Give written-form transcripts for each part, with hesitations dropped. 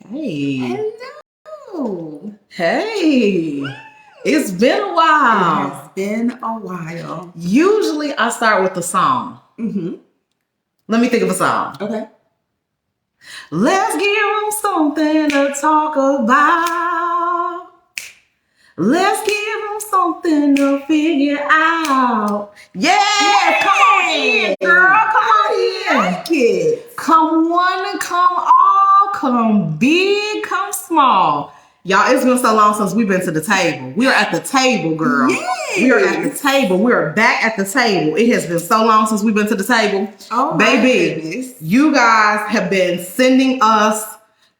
Hey. Hello. Hey. It's been a while. It has been a while. Usually I start with a song. Let me think of a song. Okay. Let's give them something to talk about. Let's give them something to figure out. Yeah, come on in, girl. Come on in. Like it. Come one and come all. Come big, come small. Y'all, it's been so long since we've been to the table. We are at the table, girl. Yes. We are at the table. We are back at the table. It has been so long since we've been to the table. Oh, baby, my goodness. You guys have been sending us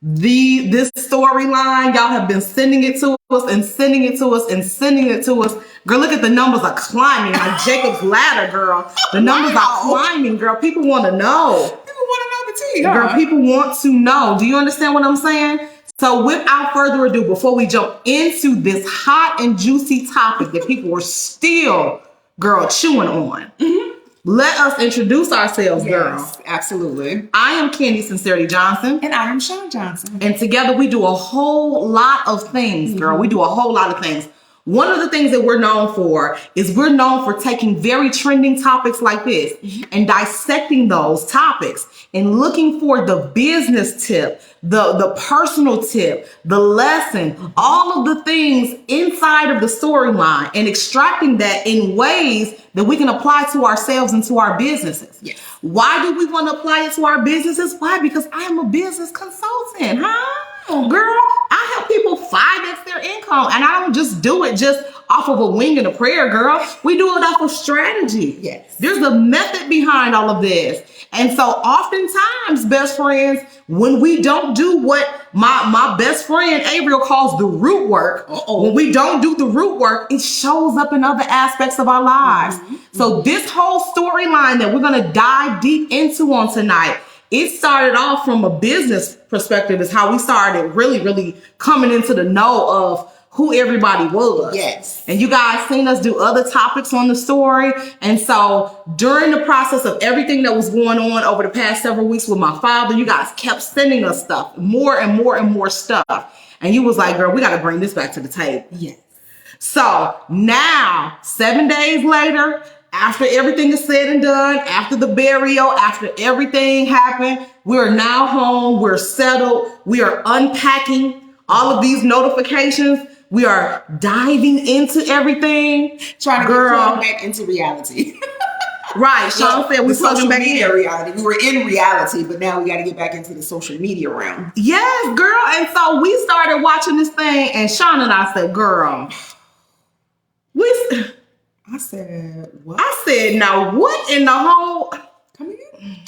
this storyline. Y'all have been sending it to us and sending it to us and sending it to us. Girl, look at the numbers are climbing like Jacob's ladder, girl. The numbers are climbing, girl. People want to know. People want to know the tea, huh? Girl, people want to know. Do you understand what I'm saying? So without further ado, before we jump into this hot and juicy topic that people are still, girl, chewing on, let us introduce ourselves, girl. Yes, absolutely. I am Candy Sincerity Johnson. And I am Sean Johnson. And together we do a whole lot of things, girl. We do a whole lot of things. One of the things that we're known for is we're known for taking very trending topics like this and dissecting those topics and looking for the business tip, the personal tip, the lesson, all of the things inside of the storyline and extracting that in ways that we can apply to ourselves and to our businesses. Yes. Why do we want to apply it to our businesses? Why? Because I'm a business consultant, huh? Girl, I help people 5x their income, and I don't just do it just off of a wing and a prayer, girl. We do it off of strategy. Yes. There's a method behind all of this. And so oftentimes, best friends, when we don't do what my best friend Avril calls the root work, when we don't do the root work, it shows up in other aspects of our lives. So this whole storyline that we're going to dive deep into on tonight, it started off from a business perspective is how we started really coming into the know of who everybody was. Yes. And you guys seen us do other topics on the story. And so during the process of everything that was going on over the past several weeks with my father, you guys kept sending us stuff, more and more and more stuff. And you was like, girl, we got to bring this back to the table. Yes. So now, 7 days later, after everything is said and done, after the burial, after everything happened, we're now home, we're settled, we are unpacking all of these notifications, we are diving into everything. Trying to get plugged back into reality. Right, Sean said we're plugging back in reality. We were in reality, but now we got to get back into the social media realm. Yes, girl. And so we started watching this thing, and Sean and I said, girl, I said, what? I said, now what in the whole... Come again?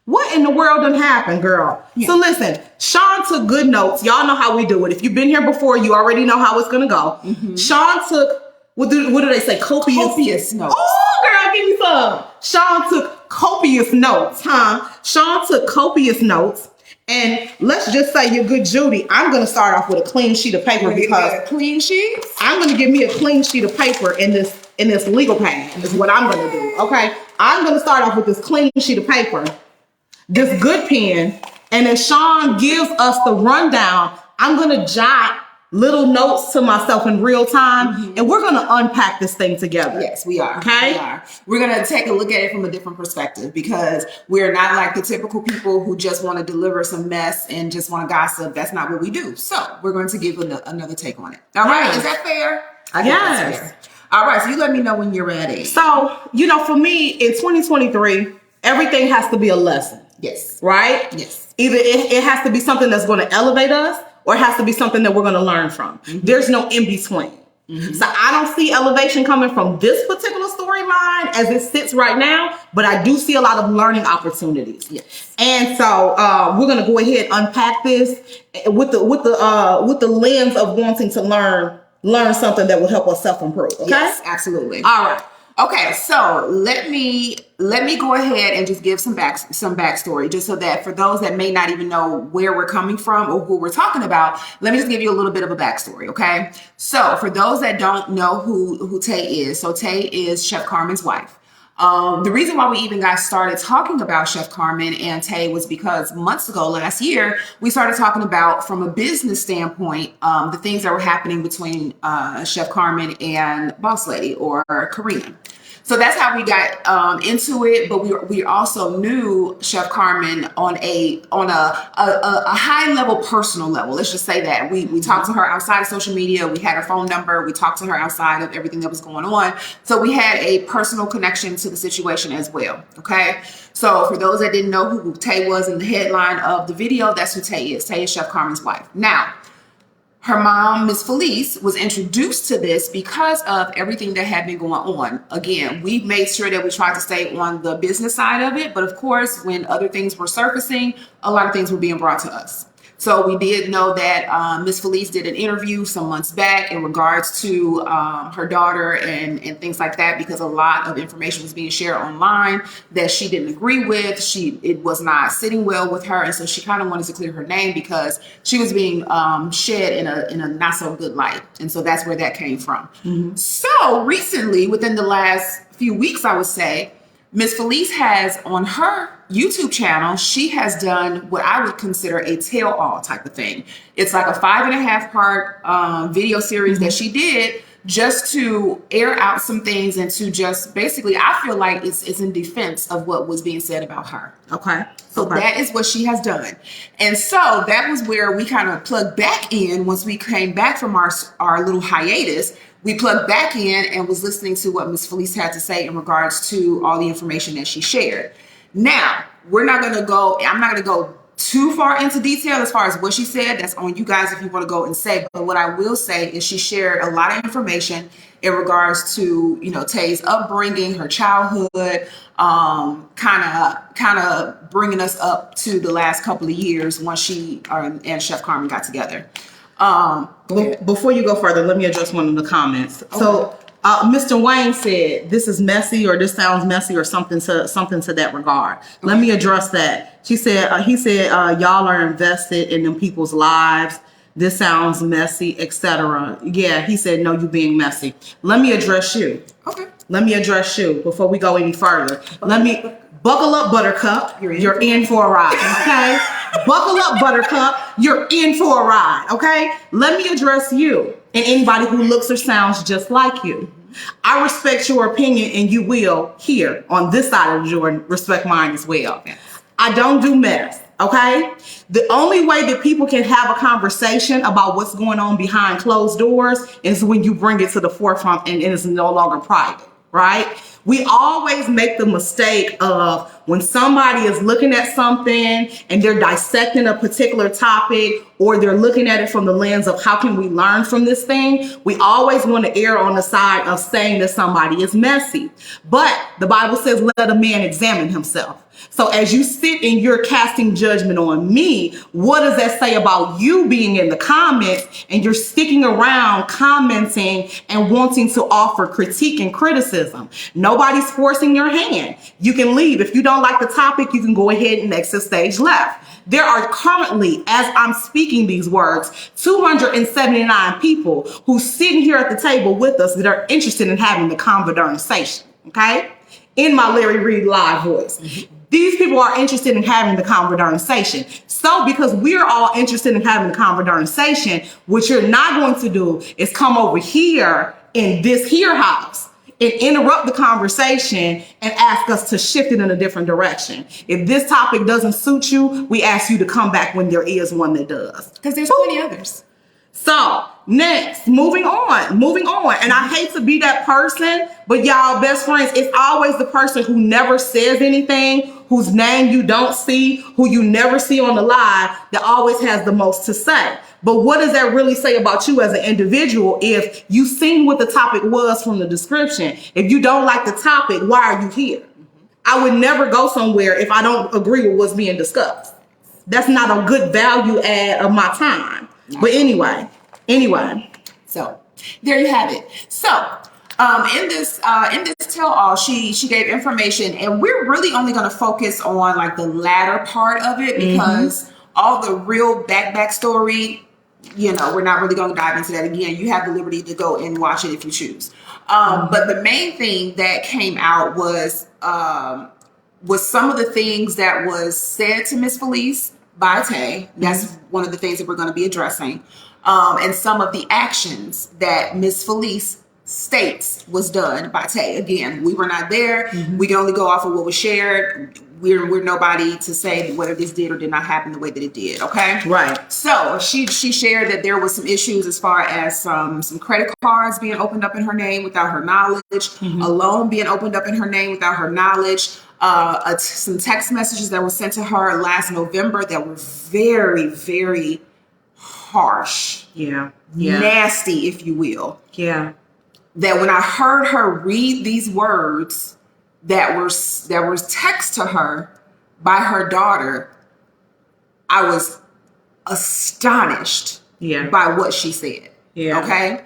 What in the world done happened, girl? Yeah. So listen, Sean took good notes. Y'all know how we do it. If you've been here before, you already know how it's going to go. Sean took, what do they say? Copious notes. Oh, girl, give me some. Sean took copious notes, huh? Sean took copious notes. And let's just say you're good, Judy. I'm going to start off with a clean sheet of paper because... Clean sheet? I'm going to give me a clean sheet of paper in this legal pad is what I'm going to do, okay? I'm going to start off with this clean sheet of paper, this good pen, and as Sean gives us the rundown, I'm going to jot little notes to myself in real time, and we're going to unpack this thing together. Yes, we are. Okay? We are. We're going to take a look at it from a different perspective because we're not like the typical people who just want to deliver some mess and just want to gossip. That's not what we do. So we're going to give another take on it. All right? Yes. Is that fair? I think Yes. that's fair. All right. So you let me know when you're ready. So, for me, in 2023, everything has to be a lesson. Yes. Right? Yes. Either it has to be something that's going to elevate us or it has to be something that we're going to learn from. There's no in between. So I don't see elevation coming from this particular storyline as it sits right now, but I do see a lot of learning opportunities. Yes. And so we're going to go ahead and unpack this with the lens of wanting to learn something that will help us self-improve. Okay? Yes, absolutely. All right. Okay, so let me go ahead and just give some backstory, just so that for those that may not even know where we're coming from or who we're talking about, let me just give you a little bit of a backstory, okay? So for those that don't know who Tay is, so Tay is Chef Carmen's wife. The reason why we even got started talking about Chef Carmen and Tay was because months ago, last year, we started talking about, from a business standpoint, the things that were happening between Chef Carmen and Boss Lady, or Karina. So that's how we got into it. But we also knew Chef Carmen on a high level, personal level. Let's just say that we talked to her outside of social media. We had her phone number. We talked to her outside of everything that was going on. So we had a personal connection to the situation as well. Okay. So for those that didn't know who Tay was in the headline of the video, that's who Tay is. Tay is Chef Carmen's wife. Now, her mom, Miss Feliz, was introduced to this because of everything that had been going on. Again, we made sure that we tried to stay on the business side of it. But of course, when other things were surfacing, a lot of things were being brought to us. So we did know that Miss Feliz did an interview some months back in regards to her daughter and things like that, because a lot of information was being shared online that she didn't agree with. It was not sitting well with her, and so she kind of wanted to clear her name because she was being shed in a not so good light, and so that's where that came from. Mm-hmm. So recently, within the last few weeks, I would say, Miss Feliz has on her YouTube channel, she has done what I would consider a tell-all type of thing. It's like a 5.5-part video series that she did just to air out some things and to just basically, I feel like it's in defense of what was being said about her. Okay. So that is what she has done. And so that was where we kind of plugged back in once we came back from our little hiatus. We plugged back in and was listening to what Miss Feliz had to say in regards to all the information that she shared. Now, I'm not going to go too far into detail as far as what she said. That's on you guys if you want to go and say. But what I will say is she shared a lot of information in regards to, Tay's upbringing, her childhood, kind of bringing us up to the last couple of years once she and Chef Carmen got together. Before you go further, let me address one of the comments. Okay. So Mr. Wayne said this is messy, or this sounds messy, or something to that regard. Okay. Let me address that. He said y'all are invested in them people's lives. This sounds messy, etc. Yeah, he said no, you being messy. Let me address you. Okay. Let me address you before we go any further. Let me buckle up, Buttercup. You're in for a ride. Okay. Buckle up, Buttercup. You're in for a ride. Okay. Let me address you and anybody who looks or sounds just like you. I respect your opinion, and you will here on this side of Jordan respect mine as well. Yes. I don't do mess. Okay. The only way that people can have a conversation about what's going on behind closed doors is when you bring it to the forefront and it is no longer private, right? We always make the mistake of when somebody is looking at something and they're dissecting a particular topic, or they're looking at it from the lens of how can we learn from this thing, we always want to err on the side of saying that somebody is messy. But the Bible says, let a man examine himself. So as you sit and you're casting judgment on me, what does that say about you being in the comments and you're sticking around commenting and wanting to offer critique and criticism? Nobody's forcing your hand. You can leave. If you don't like the topic, you can go ahead and exit stage left. There are currently, as I'm speaking these words, 279 people who's sitting here at the table with us that are interested in having the conversation, okay? In my Larry Reid live voice. Mm-hmm. These people are interested in having the conversation. So because we're all interested in having the conversation, what you're not going to do is come over here in this here house and interrupt the conversation and ask us to shift it in a different direction. If this topic doesn't suit you, we ask you to come back when there is one that does. Because there's plenty others. So next, moving on. And I hate to be that person, but y'all best friends, it's always the person who never says anything, whose name you don't see, who you never see on the live, that always has the most to say. But what does that really say about you as an individual if you seen what the topic was from the description? If you don't like the topic, why are you here? I would never go somewhere if I don't agree with what's being discussed. That's not a good value add of my time. But anyway. So there you have it. So in this tell-all, she gave information, and we're really only going to focus on like the latter part of it, because all the real backstory, we're not really going to dive into that again. You have the liberty to go and watch it if you choose. But the main thing that came out was some of the things that was said to Miss Feliz by Tay. That's one of the things that we're going to be addressing. And some of the actions that Miss Feliz states was done by Tay. Again, we were not there. We can only go off of what was shared. We're nobody to say whether this did or did not happen the way that it did. Okay. Right. So she shared that there was some issues as far as some credit cards being opened up in her name without her knowledge, a loan being opened up in her name without her knowledge, some text messages that were sent to her last November that were very, very harsh. Yeah. Nasty, if you will. Yeah. That when I heard her read these words that were text to her by her daughter, I was astonished by what she said. Yeah. Okay.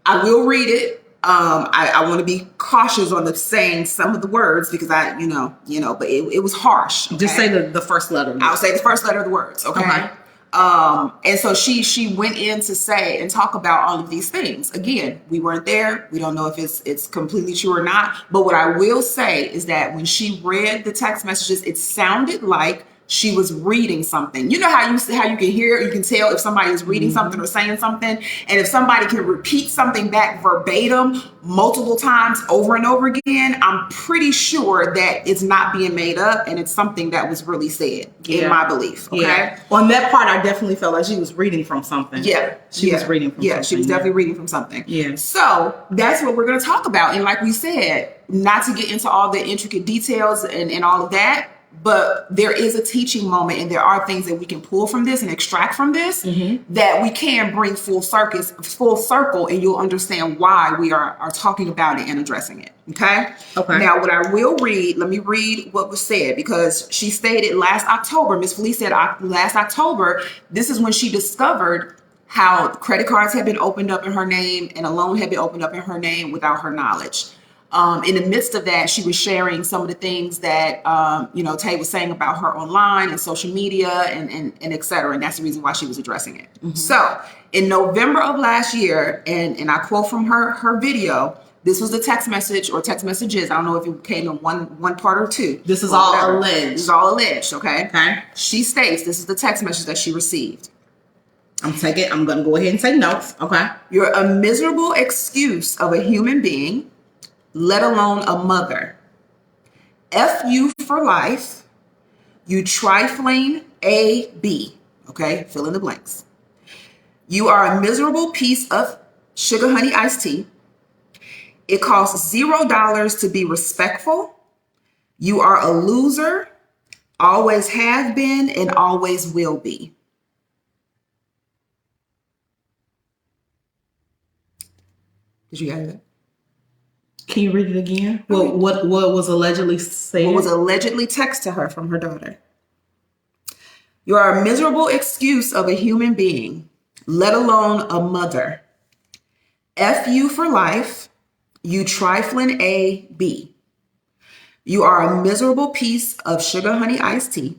I will read it. I want to be cautious on the saying some of the words because but it was harsh. Okay? Just say the first letter. I'll say the first letter of the words. Okay. And so she went in to say and talk about all of these things. Again, we weren't there. We don't know if it's completely true or not. But what I will say is that when she read the text messages, it sounded like she was reading something. You know how you can hear, you can tell if somebody is reading something or saying something. And if somebody can repeat something back verbatim multiple times over and over again, I'm pretty sure that it's not being made up and it's something that was really said, in my belief. Okay. Yeah. On that part, I definitely felt like she was reading from something. Yeah. She was reading from something. Yeah, she was definitely reading from something. Yeah. So that's what we're going to talk about. And like we said, not to get into all the intricate details and all of that, but there is a teaching moment and there are things that we can pull from this and extract from this that we can bring full circle, and you'll understand why we are talking about it and addressing it. Okay. Now, what I will read, let me read what was said, because she stated last October, Miss Feliz said last October, this is when she discovered how credit cards had been opened up in her name and a loan had been opened up in her name without her knowledge. In the midst of that, she was sharing some of the things that, Tay was saying about her online and social media and et cetera. And that's the reason why she was addressing it. So in November of last year, and I quote from her video, this was the text message or text messages. I don't know if it came in one part or two. This is all alleged. This is all alleged. Okay. She states this is the text message that she received. I'm going to go ahead and take notes. Okay. You're a miserable excuse of a human being, let alone a mother. F you for life. You trifling A-B. Okay, fill in the blanks. You are a miserable piece of sugar honey iced tea. It costs $0 to be respectful. You are a loser, always have been, and always will be. Did you hear that? Can you read it again? What was allegedly said? What was allegedly text to her from her daughter? You are a miserable excuse of a human being, let alone a mother. F you for life. You trifling A-B. You are a miserable piece of sugar honey iced tea.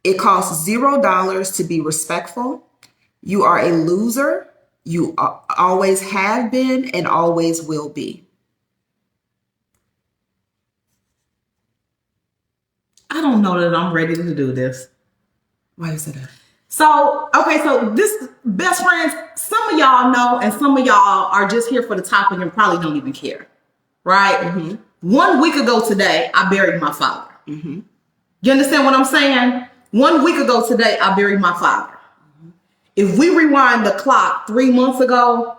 It costs $0 to be respectful. You are a loser. You always have been and always will be. I don't know that I'm ready to do this. Why is that? So this best friends, some of y'all know and some of y'all are just here for the topic and probably don't even care, right? 1 week ago today, I buried my father. You understand what I'm saying? 1 week ago today, I buried my father. If we rewind the clock 3 months ago,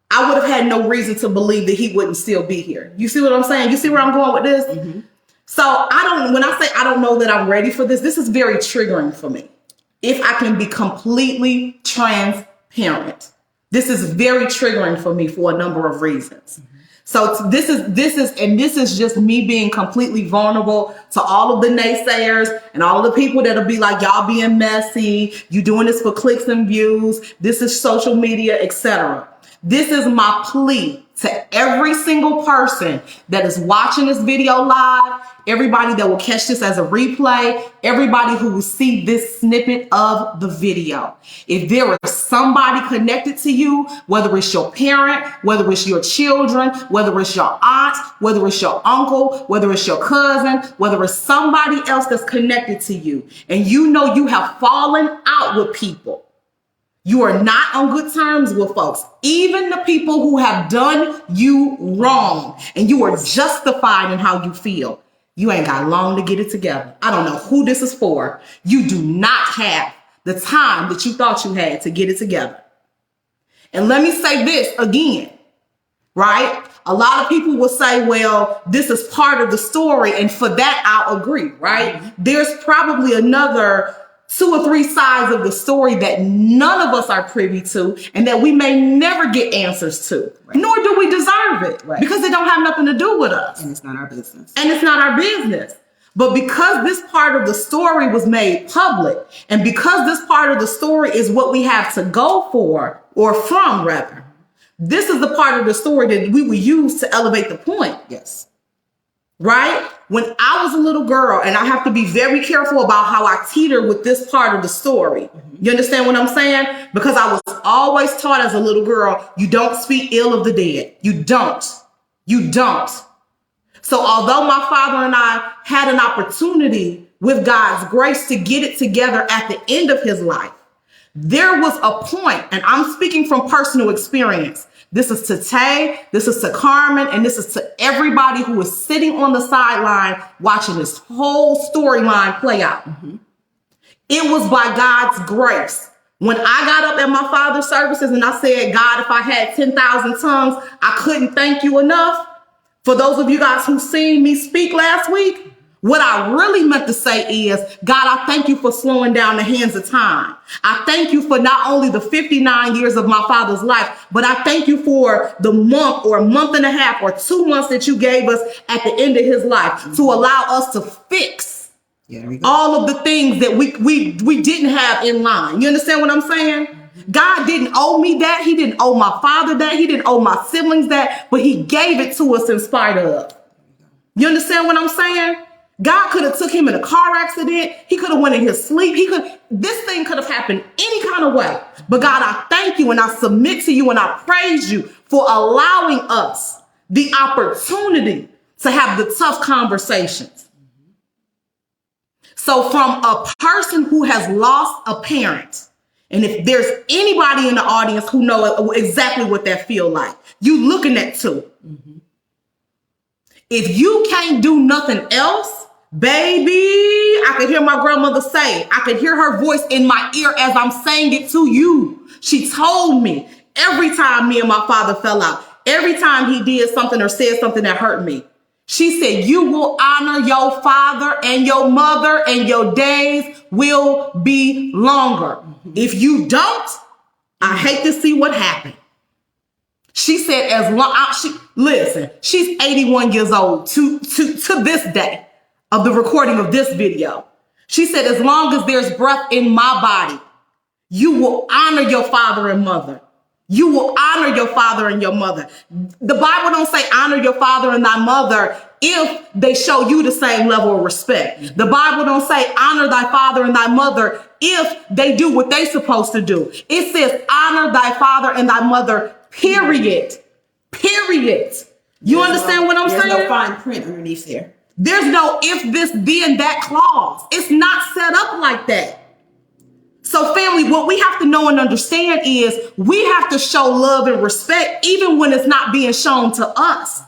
I would have had no reason to believe that he wouldn't still be here. You see what I'm saying? You see where I'm going with this? So when I say I don't know that I'm ready for this, this is very triggering for me. If I can be completely transparent, this is very triggering for me for a number of reasons. So this is just me being completely vulnerable to all of the naysayers and all of the people that'll be like, y'all being messy, you doing this for clicks and views, this is social media, etc. This is my plea to every single person that is watching this video live, everybody that will catch this as a replay, everybody who will see this snippet of the video. If there is somebody connected to you, whether it's your parent, whether it's your children, whether it's your aunt, whether it's your uncle, whether it's your cousin, whether it's somebody else that's connected to you, and you know you have fallen out with people, you are not on good terms with folks, even the people who have done you wrong, and you are justified in how you feel. You ain't got long to get it together. I don't know who this is for. You do not have the time that you thought you had to get it together. And let me say this again, right? A lot of people will say, well, this is part of the story. And for that, I'll agree, right? Mm-hmm. There's probably another 2 or 3 sides of the story that none of us are privy to and that we may never get answers to, right. Nor do we deserve it, right. Because it don't have nothing to do with us. And it's not our business. And it's not our business. But because this part of the story was made public, and because this part of the story is what we have to go for, or from rather, this is the part of the story that we will use to elevate the point. Yes. Right? When I was a little girl, and I have to be very careful about how I teeter with this part of the story. Mm-hmm. You understand what I'm saying? Because I was always taught as a little girl, you don't speak ill of the dead. You don't. You don't. So although my father and I had an opportunity with God's grace to get it together at the end of his life, there was a point, and I'm speaking from personal experience. This is to Tay, this is to Carmen, and this is to everybody who is sitting on the sideline watching this whole storyline play out. Mm-hmm. It was by God's grace. When I got up at my father's services and I said, God, if I had 10,000 tongues, I couldn't thank you enough. For those of you guys who've seen me speak last week, what I really meant to say is, God, I thank you for slowing down the hands of time. I thank you for not only the 59 years of my father's life, but I thank you for the month or a month and a half or 2 months that you gave us at the end of his life to allow us to fix all of the things that we didn't have in line. You understand what I'm saying? God didn't owe me that. He didn't owe my father that. He didn't owe my siblings that, but he gave it to us in spite of. You understand what I'm saying? God could have took him in a car accident. He could have went in his sleep. This thing could have happened any kind of way. But God, I thank you and I submit to you and I praise you for allowing us the opportunity to have the tough conversations. So from a person who has lost a parent, and if there's anybody in the audience who know exactly what that feel like, you looking at two. Mm-hmm. If you can't do nothing else, baby, I could hear my grandmother say, I could hear her voice in my ear as I'm saying it to you. She told me every time me and my father fell out, every time he did something or said something that hurt me, she said, you will honor your father and your mother and your days will be longer. Mm-hmm. If you don't, I hate to see what happened. She said, listen, she's 81 years old to this day of the recording of this video. She said, as long as there's breath in my body, you will honor your father and mother. You will honor your father and your mother. The Bible don't say honor your father and thy mother if they show you the same level of respect. The Bible don't say honor thy father and thy mother if they do what they supposed to do. It says honor thy father and thy mother, period. Period. You understand what I'm saying? There's no fine print underneath there. There's no if this, then that clause. It's not set up like that. So family, what we have to know and understand is we have to show love and respect even when it's not being shown to us.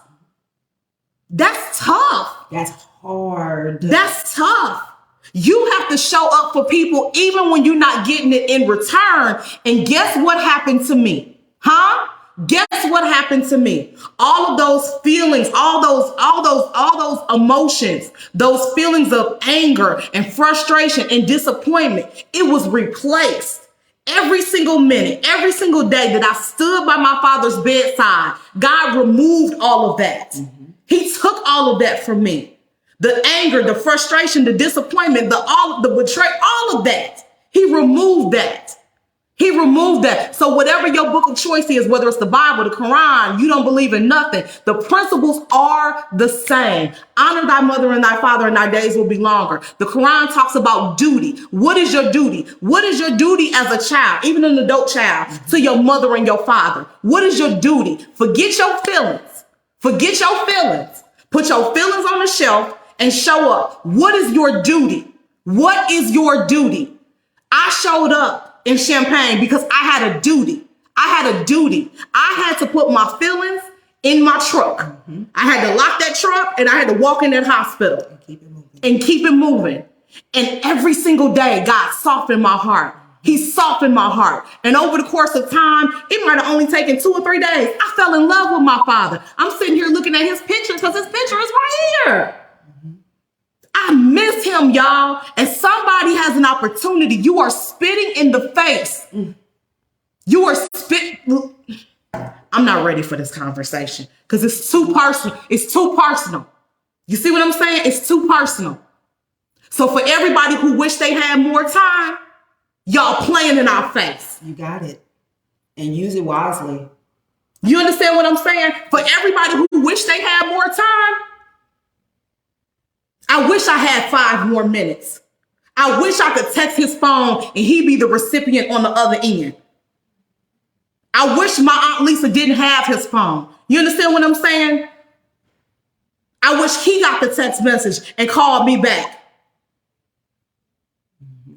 That's tough. That's hard. That's tough. You have to show up for people even when you're not getting it in return. And guess what happened to me? Huh? Guess what happened to me? All of those feelings, all those emotions, those feelings of anger and frustration and disappointment, it was replaced. Every single minute, every single day that I stood by my father's bedside, God removed all of that. Mm-hmm. He took all of that from me. The anger, the frustration, the disappointment, the betrayal, all of that. He removed that. He removed that. So whatever your book of choice is, whether it's the Bible, the Quran, you don't believe in nothing. The principles are the same. Honor thy mother and thy father, and thy days will be longer. The Quran talks about duty. What is your duty? What is your duty as a child, even an adult child, to your mother and your father? What is your duty? Forget your feelings. Forget your feelings. Put your feelings on the shelf and show up. What is your duty? What is your duty? I showed up in Champagne because I had a duty. I had a duty. I had to put my feelings in my truck. I had to lock that truck and I had to walk in that hospital and keep it moving. And every single day, God softened my heart. He softened my heart. And over the course of time, it might have only taken 2 or 3 days. I fell in love with my father. I'm sitting here looking at his picture because his picture is right here. I miss him, y'all. And somebody has an opportunity. You are spitting in the face. You are I'm not ready for this conversation because it's too personal. It's too personal. You see what I'm saying? It's too personal. So for everybody who wish they had more time, y'all playing in our face. You got it. And use it wisely. You understand what I'm saying? For everybody who wish they had more time, I wish I had 5 more minutes. I wish I could text his phone and he'd be the recipient on the other end. I wish my Aunt Lisa didn't have his phone. You understand what I'm saying? I wish he got the text message and called me back.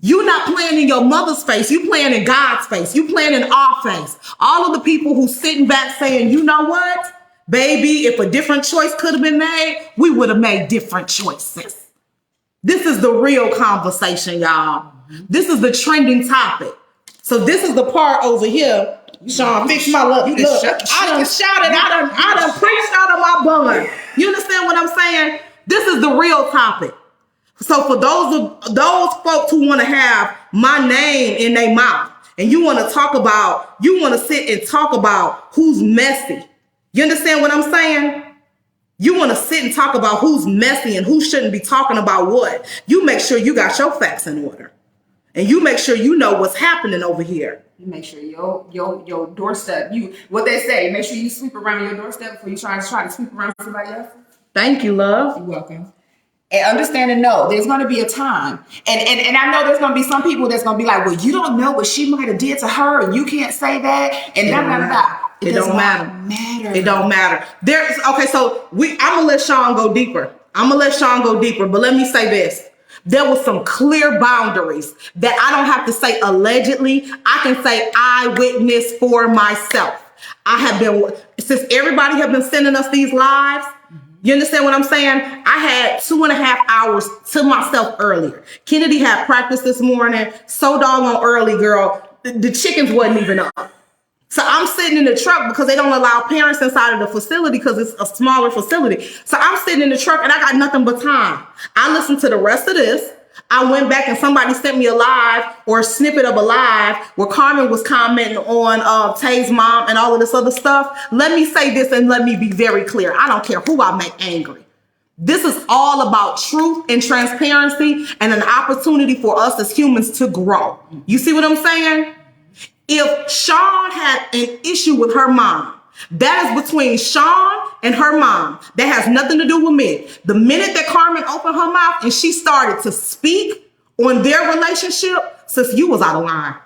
You're not playing in your mother's face. You playing in God's face. You playing in our face. All of the people who sitting back saying, you know what? Baby, if a different choice could have been made, we would have made different choices. This is the real conversation, y'all. This is the trending topic. So this is the part over here. Sean, fix my look. Look, I done shouted. I done preached out of my bun. You understand what I'm saying? This is the real topic. So for those folks who want to have my name in their mouth and you want to sit and talk about who's messy. You understand what I'm saying? You want to sit and talk about who's messy and who shouldn't be talking about what. You make sure you got your facts in order. And you make sure you know what's happening over here. You make sure your doorstep, what they say, make sure you sweep around your doorstep before you try to sweep around somebody else. Thank you, love. You're welcome. And understand and know there's going to be a time. And I know there's going to be some people that's going to be like, well, you don't know what she might have did to her and you can't say that. And It don't matter. It don't matter. Okay, so I'm gonna let Sean go deeper. But let me say this. There was some clear boundaries that I don't have to say allegedly. I can say I witnessed for myself. Since everybody have been sending us these lives, you understand what I'm saying? I had 2.5 hours to myself earlier. Kennedy had practice this morning. So doggone early, girl. The chickens wasn't even up. So I'm sitting in the truck because they don't allow parents inside of the facility because it's a smaller facility. So I'm sitting in the truck and I got nothing but time. I listened to the rest of this. I went back and somebody sent me a live or a snippet of a live where Carmen was commenting on Tay's mom and all of this other stuff. Let me say this and let me be very clear. I don't care who I make angry. This is all about truth and transparency and an opportunity for us as humans to grow. You see what I'm saying? If Sean had an issue with her mom, that is between Sean and her mom. That has nothing to do with me. The minute that Carmen opened her mouth and she started to speak on their relationship, sis, you was out of line.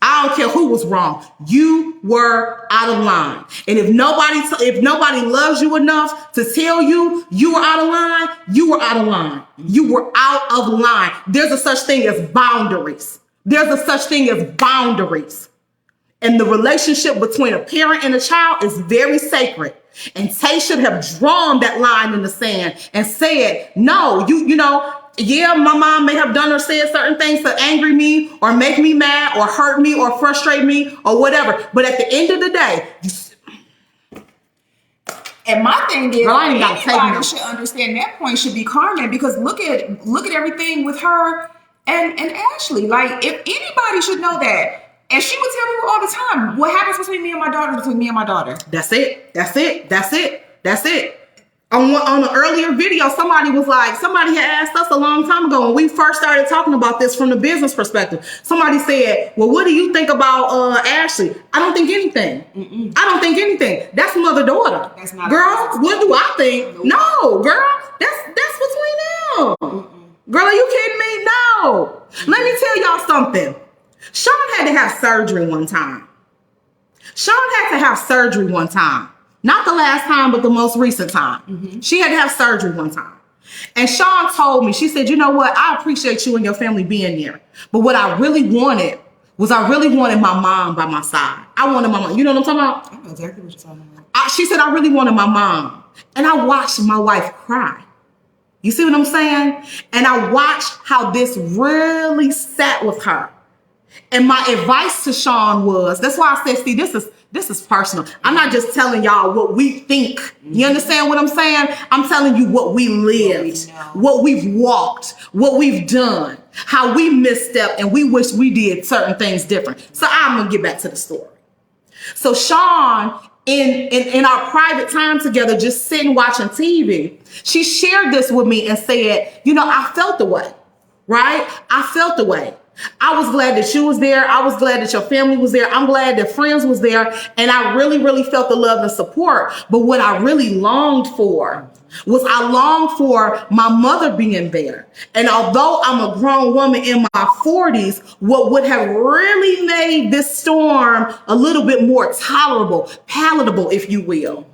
I don't care who was wrong. You were out of line. And if nobody loves you enough to tell you you were out of line, you were out of line. You were out of line. There's a such thing as boundaries. And the relationship between a parent and a child is very sacred. And Tay should have drawn that line in the sand and said, no, yeah, my mom may have done or said certain things to anger me or make me mad or hurt me or frustrate me or whatever. But at the end of the day, and my thing is, anybody should understand that point should be Carmen, because look at everything with her and Ashley. Like, if anybody should know that. And she would tell me all the time, what happens between me and my daughter, That's it. on an earlier video, somebody had asked us a long time ago when we first started talking about this from the business perspective. Somebody said, well, what do you think about Ashley? I don't think anything. I don't think anything. That's mother-daughter. That's not girl, what do I think? Nope. No, girl, that's between them. Girl, are you kidding me? No. Let me tell y'all something. Sean had to have surgery one time. Not the last time, but the most recent time. She had to have surgery one time. And Sean told me, she said, you know what? I appreciate you and your family being there. But what I really wanted was my mom by my side. I wanted my mom. You know what I'm talking about? I know exactly what you're talking about. She said, I really wanted my mom. And I watched my wife cry. You see what I'm saying? And I watched how this really sat with her. And my advice to Sean was, that's why I said, see, this is personal. I'm not just telling y'all what we think. You understand what I'm saying? I'm telling you what we lived, what we've walked, what we've done, how we misstepped, and we wish we did certain things different. So I'm going to get back to the story. So Sean, in our private time together, just sitting watching TV, she shared this with me and said, you know, I felt the way, right? I felt the way. I was glad that you was there. I was glad that your family was there. I'm glad that friends was there. And I really, really felt the love and support. But what I really longed for was I longed for my mother being there. And although I'm a grown woman in my 40s, what would have really made this storm a little bit more tolerable, palatable, if you will,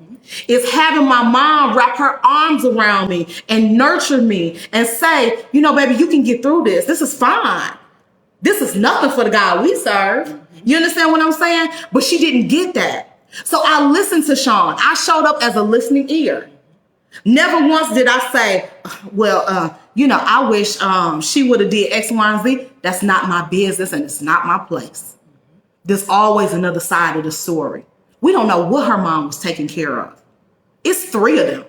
is having my mom wrap her arms around me and nurture me and say, you know, baby, you can get through this. This is fine. This is nothing for the God we serve. You understand what I'm saying? But she didn't get that. So I listened to Sean. I showed up as a listening ear. Never once did I say, well, you know, I wish she would have did X, Y, and Z. That's not my business and it's not my place. There's always another side of the story. We don't know what her mom was taking care of. It's 3 of them.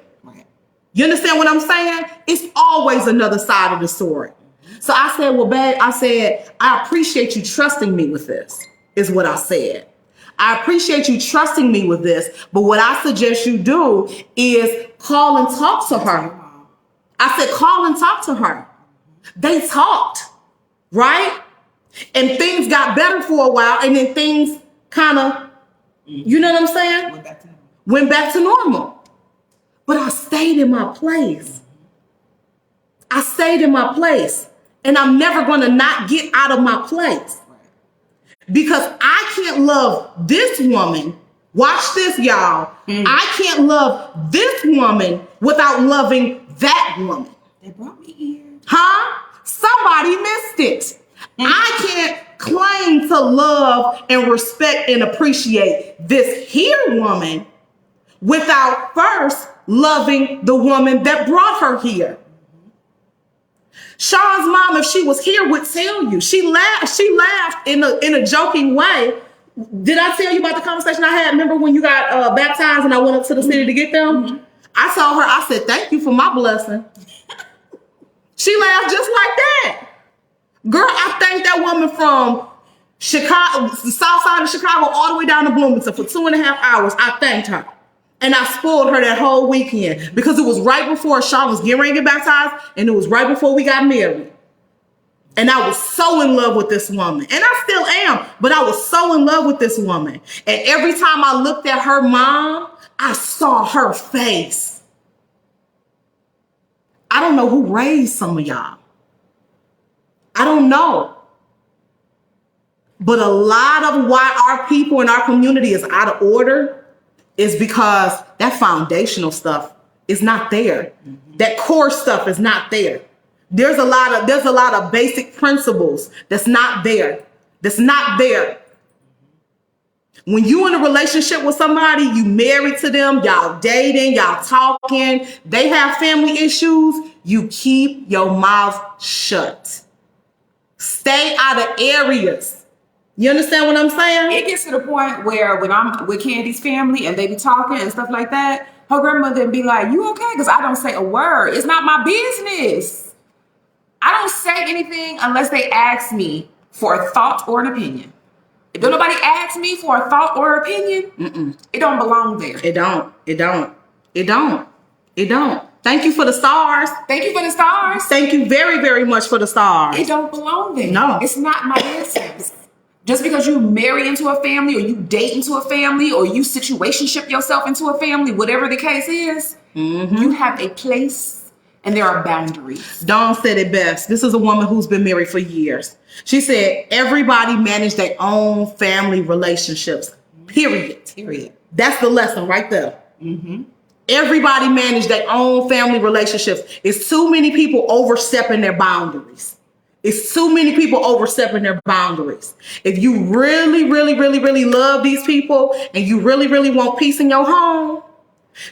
You understand what I'm saying? It's always another side of the story. So I said, well, babe, I appreciate you trusting me with this, is what I said. I appreciate you trusting me with this, but what I suggest you do is call and talk to her. I said, call and talk to her. They talked, right? And things got better for a while, and then things kind of, you know what I'm saying? Went back to normal. But I stayed in my place. I stayed in my place. And I'm never going to not get out of my place. Because I can't love this woman. Watch this, y'all. I can't love this woman without loving that woman. They brought me here. Huh? Somebody missed it. I can't claim to love and respect and appreciate this here woman without first loving the woman that brought her here. Sean's mom, if she was here, would tell you. She laughed in a joking way. Did I tell you about the conversation I had? Remember when you got baptized and I went up to the city to get them? I told her, I said, thank you for my blessing. She laughed just like that. Girl, I thanked that woman from Chicago, the south side of Chicago, all the way down to Bloomington for 2.5 hours. I thanked her. And I spoiled her that whole weekend because it was right before Sean was getting ready to get baptized and it was right before we got married. And I was so in love with this woman. And I still am, but I was so in love with this woman. And every time I looked at her mom, I saw her face. I don't know who raised some of y'all. I don't know. But a lot of why our people in our community is out of order is because that foundational stuff is not there. That core stuff is not there. There's a lot of basic principles that's not there. When you in a relationship with somebody, you married to them, y'all dating, y'all talking, they have family issues, you keep your mouth shut. Stay out of areas. You understand what I'm saying? It gets to the point where when I'm with Candy's family and they be talking and stuff like that, her grandmother would be like, you okay? Because I don't say a word. It's not my business. I don't say anything unless they ask me for a thought or an opinion. If don't nobody ask me for a thought or opinion, it don't belong there. It don't. It don't. Thank you for the stars. Thank you for the stars. Thank you very, very much for the stars. It don't belong there. No. It's not my business. Just because you marry into a family, or you date into a family, or you situationship yourself into a family, whatever the case is, you have a place and there are boundaries. Dawn said it best. This is a woman who's been married for years. She said, everybody manage their own family relationships. Period. That's the lesson right there. Everybody manage their own family relationships. It's too many people overstepping their boundaries. It's too many people overstepping their boundaries. If you really, really, really, really love these people and you really, really want peace in your home,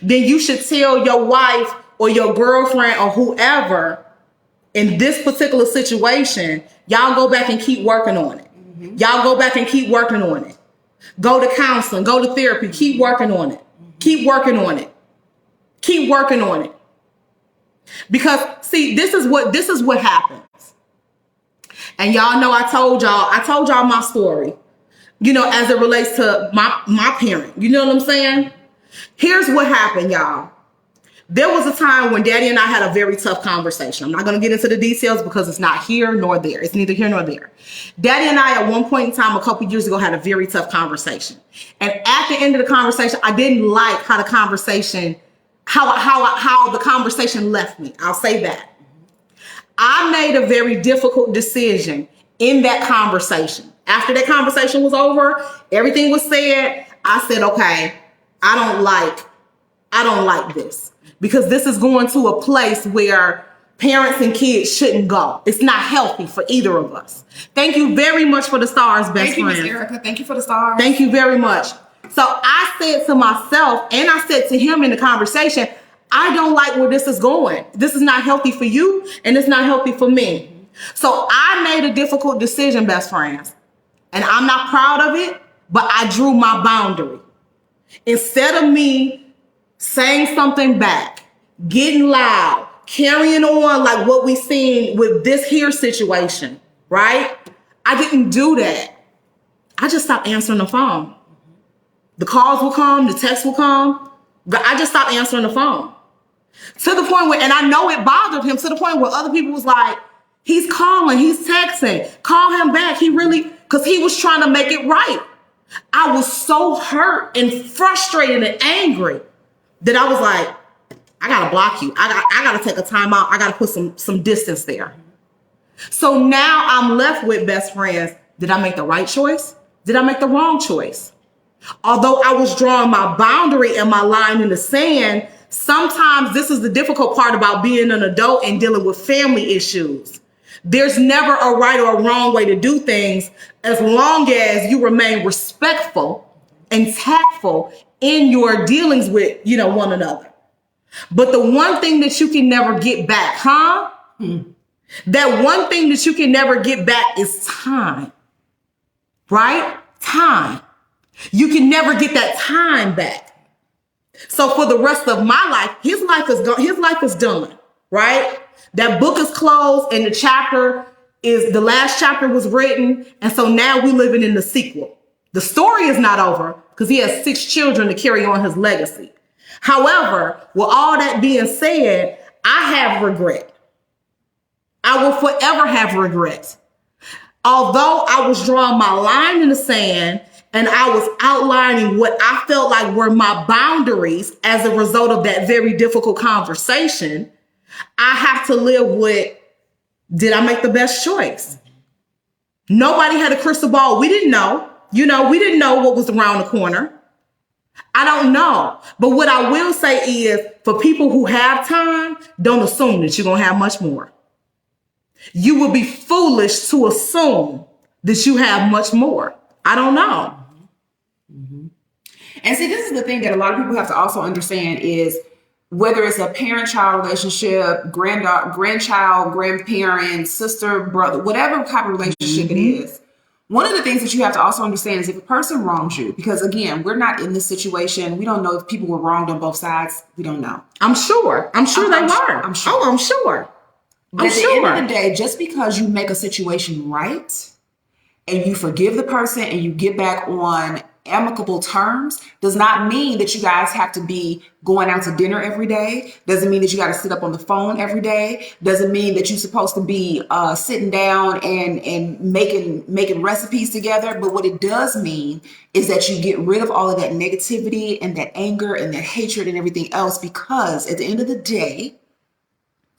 then you should tell your wife or your girlfriend or whoever in this particular situation, y'all go back and keep working on it. Y'all go back and keep working on it. Go to counseling, go to therapy, keep working on it. Keep working on it. Keep working on it. Because see, this is what happens. And y'all know I told y'all my story, you know, as it relates to my parent. You know what I'm saying? Here's what happened, y'all. There was a time when Daddy and I had a very tough conversation. I'm not going to get into the details because it's not here nor there. It's neither here nor there. Daddy and I, at one point in time, a couple years ago, had a very tough conversation. And at the end of the conversation, I didn't like how the conversation left me. I'll say that. I made a very difficult decision in that conversation. After that conversation was over, everything was said. I said, okay, I don't like this, because this is going to a place where parents and kids shouldn't go. It's not healthy for either of us. Thank you very much for the stars, best friend. Thank you, Miss Erica. Thank you for the stars. Thank you very much. So I said to myself, and I said to him in the conversation, I don't like where this is going. This is not healthy for you, and it's not healthy for me. So I made a difficult decision, best friends. And I'm not proud of it, but I drew my boundary. Instead of me saying something back, getting loud, carrying on like what we seen with this here situation, right? I didn't do that. I just stopped answering the phone. The calls will come, the texts will come, but I just stopped answering the phone. To the point where, and I know it bothered him, to the point where other people was like, he's calling, he's texting, call him back. Because he was trying to make it right. I was so hurt and frustrated and angry that I was like, I gotta block you. I gotta take a time out. I gotta put some distance there. So now I'm left with, best friends, did I make the right choice? Did I make the wrong choice? Although I was drawing my boundary and my line in the sand, sometimes this is the difficult part about being an adult and dealing with family issues. There's never a right or a wrong way to do things as long as you remain respectful and tactful in your dealings with, one another. But the one thing that you can never get back, that one thing that you can never get back is time, right? Time. You can never get that time back. So for the rest of my life, his life is gone. His life is done, right? That book is closed and the last chapter was written. And so now we're living in the sequel. The story is not over because he has 6 children to carry on his legacy. However, with all that being said, I have regret. I will forever have regret. Although I was drawing my line in the sand and I was outlining what I felt like were my boundaries as a result of that very difficult conversation, I have to live with, did I make the best choice? Nobody had a crystal ball. We didn't know. We didn't know what was around the corner. I don't know. But what I will say is, for people who have time, don't assume that you're going to have much more. You would be foolish to assume that you have much more. I don't know. And see, this is the thing that a lot of people have to also understand is whether it's a parent-child relationship, grandchild, grandparent, sister, brother, whatever type of relationship it is. One of the things that you have to also understand is if a person wrongs you, because again, we're not in this situation. We don't know if people were wronged on both sides. We don't know. I'm sure they were. I'm sure. Oh, I'm sure. But at the end of the day, just because you make a situation right and you forgive the person and you get back on amicable terms does not mean that you guys have to be going out to dinner every day. Doesn't mean that you got to sit up on the phone every day. Doesn't mean that you're supposed to be sitting down and making recipes together. But what it does mean is that you get rid of all of that negativity and that anger and that hatred and everything else, because at the end of the day,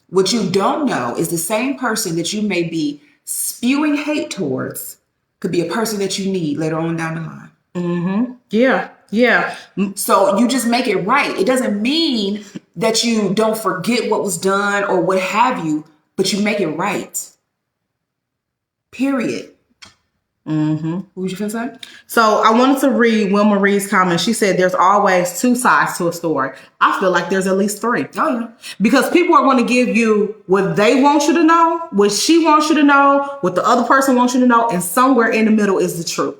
what you don't know is the same person that you may be spewing hate towards could be a person that you need later on down the line. Mm-hmm. Yeah. Yeah. So you just make it right. It doesn't mean that you don't forget what was done or what have you, but you make it right. Period. Mm-hmm. What was you going to say? So I wanted to read Will Marie's comment. She said there's always two sides to a story. I feel like there's at least three. Oh, yeah. Because people are going to give you what they want you to know, what she wants you to know, what the other person wants you to know, and somewhere in the middle is the truth,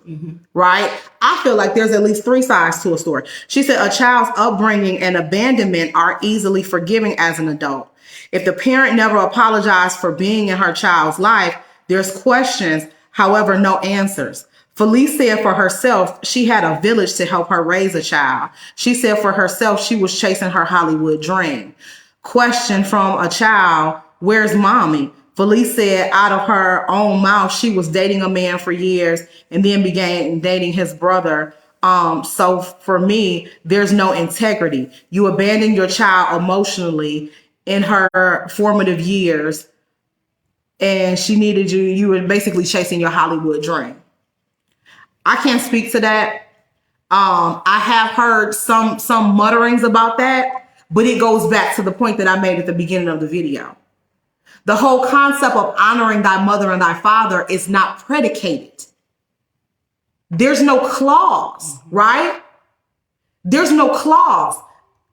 right? I feel like there's at least three sides to a story. She said a child's upbringing and abandonment are easily forgiving as an adult. If the parent never apologized for being in her child's life, there's questions. However, no answers. Feliz said for herself, she had a village to help her raise a child. She said for herself, she was chasing her Hollywood dream. Question from a child, where's mommy? Feliz said out of her own mouth, she was dating a man for years and then began dating his brother. So for me, there's no integrity. You abandon your child emotionally in her formative years, and she needed you. You were basically chasing your Hollywood dream. I can't speak to that. I have heard some mutterings about that, but it goes back to the point that I made at the beginning of the video. The whole concept of honoring thy mother and thy father is not predicated. There's no clause, right? There's no clause.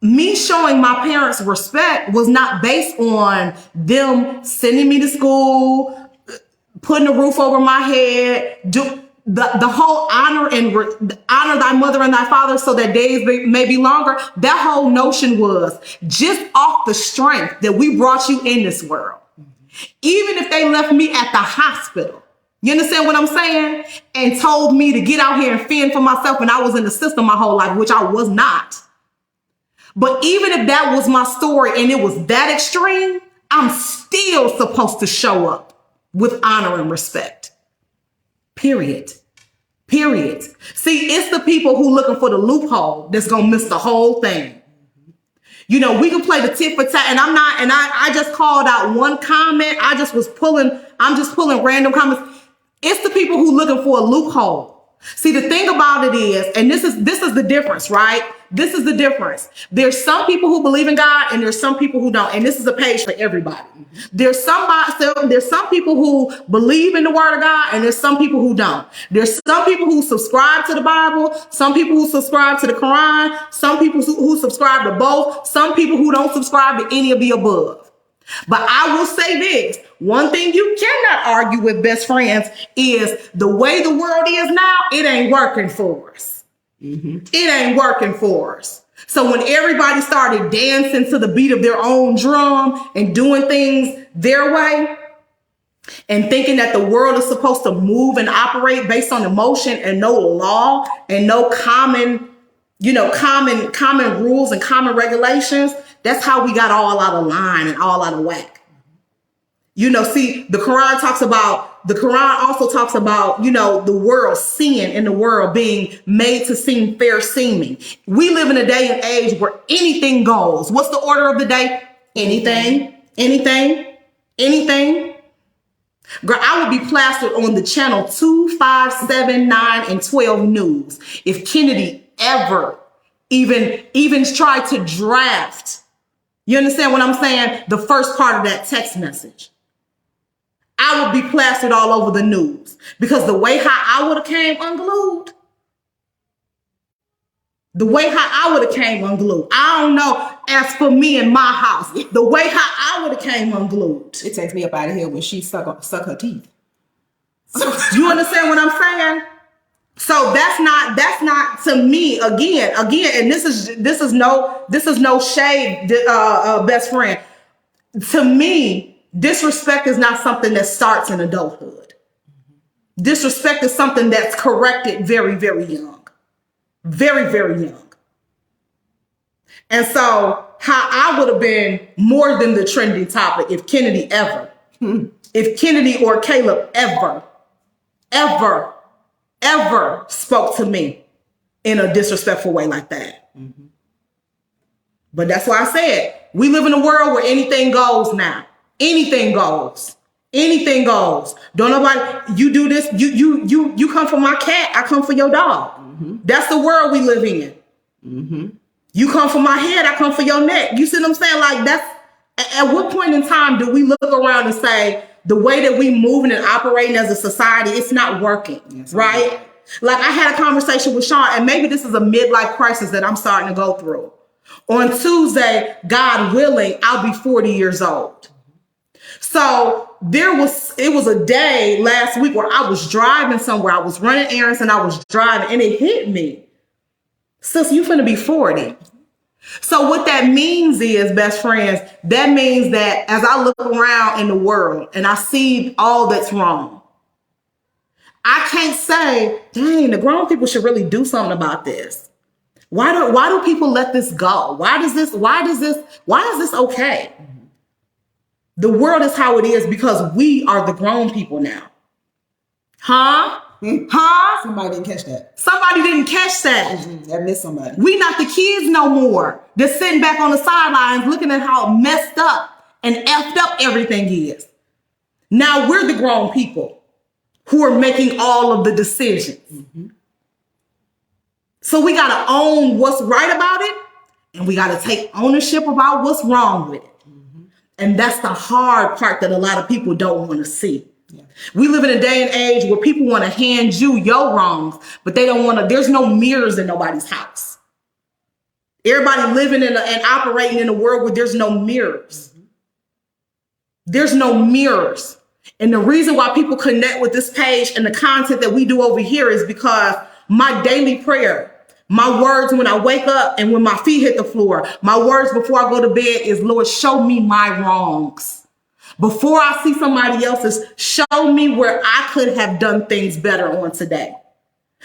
Me showing my parents respect was not based on them sending me to school, putting a roof over my head, the whole honor and honor thy mother and thy father so that days may be longer. That whole notion was just off the strength that we brought you in this world. Even if they left me at the hospital, you understand what I'm saying? And told me to get out here and fend for myself, and I was in the system my whole life, which I was not. But even if that was my story and it was that extreme, I'm still supposed to show up with honor and respect. Period. Period. See, it's the people who looking for the loophole that's going to miss the whole thing. You know, we can play the tit for tat, and I just called out one comment. I'm just pulling random comments. It's the people who looking for a loophole. See, the thing about it is, and this is the difference, right? This is the difference. There's some people who believe in God and there's some people who don't. And this is a page for everybody. There's some people who believe in the word of God and there's some people who don't. There's some people who subscribe to the Bible, some people who subscribe to the Quran, some people who subscribe to both, some people who don't subscribe to any of the above. But I will say this, one thing you cannot argue with best friends is the way the world is now, it ain't working for us. It ain't working for us. So when everybody started dancing to the beat of their own drum and doing things their way and thinking that the world is supposed to move and operate based on emotion and no law and no common rules and common regulations, that's how we got all out of line and all out of whack. You know, see, the Quran also talks about, you know, the world, sin in the world being made to seem fair seeming. We live in a day and age where anything goes. What's the order of the day? Anything. Girl, I would be plastered on the channel 2, 5, 7, 9, and 12 news if Kennedy ever even tried to draft. You understand what I'm saying? The first part of that text message. I would be plastered all over the news because the way how I would have came unglued. I don't know. As for me in my house, the way how I would have came unglued. It takes me up out of here when she suck her teeth. You understand what I'm saying? So that's not to me again, and this is no shade, best friend. To me, disrespect is not something that starts in adulthood. Disrespect is something that's corrected very, very young. Very, very young. And so how I would have been more than the trending topic if Kennedy if Kennedy or Caleb ever spoke to me in a disrespectful way like that. Mm-hmm. But that's why I said, we live in a world where anything goes now. Anything goes. Anything goes. Don't nobody, you do this, you come for my cat, I come for your dog. Mm-hmm. That's the world we live in. Mm-hmm. You come for my head, I come for your neck. You see what I'm saying? Like that's, at what point in time do we look around and say, the way that we moving and operating as a society, it's not working, yes, right? Like I had a conversation with Sean, and maybe this is a midlife crisis that I'm starting to go through. On Tuesday, God willing, I'll be 40 years old. So it was a day last week where I was driving somewhere. I was running errands and I was driving, and it hit me. Sis, you finna be 40. So what that means is, best friends, that means that as I look around in the world and I see all that's wrong, I can't say, dang, the grown people should really do something about this. Why do people let this go? Why is this okay? The world is how it is because we are the grown people now. Huh? Huh? Somebody didn't catch that. Somebody didn't catch that. Mm-hmm. I missed somebody. We not the kids no more. They're sitting back on the sidelines looking at how messed up and effed up everything is. Now we're the grown people who are making all of the decisions. Mm-hmm. So we got to own what's right about it, and we got to take ownership about what's wrong with it. Mm-hmm. And that's the hard part that a lot of people don't want to see. Yeah. We live in a day and age where people want to hand you your wrongs, but they don't want to, there's no mirrors in nobody's house. Everybody living in and operating in a world where there's no mirrors. Mm-hmm. There's no mirrors. And the reason why people connect with this page and the content that we do over here is because my daily prayer, my words when I wake up and when my feet hit the floor, my words before I go to bed is, Lord, show me my wrongs. Before I see somebody else's, show me where I could have done things better on today.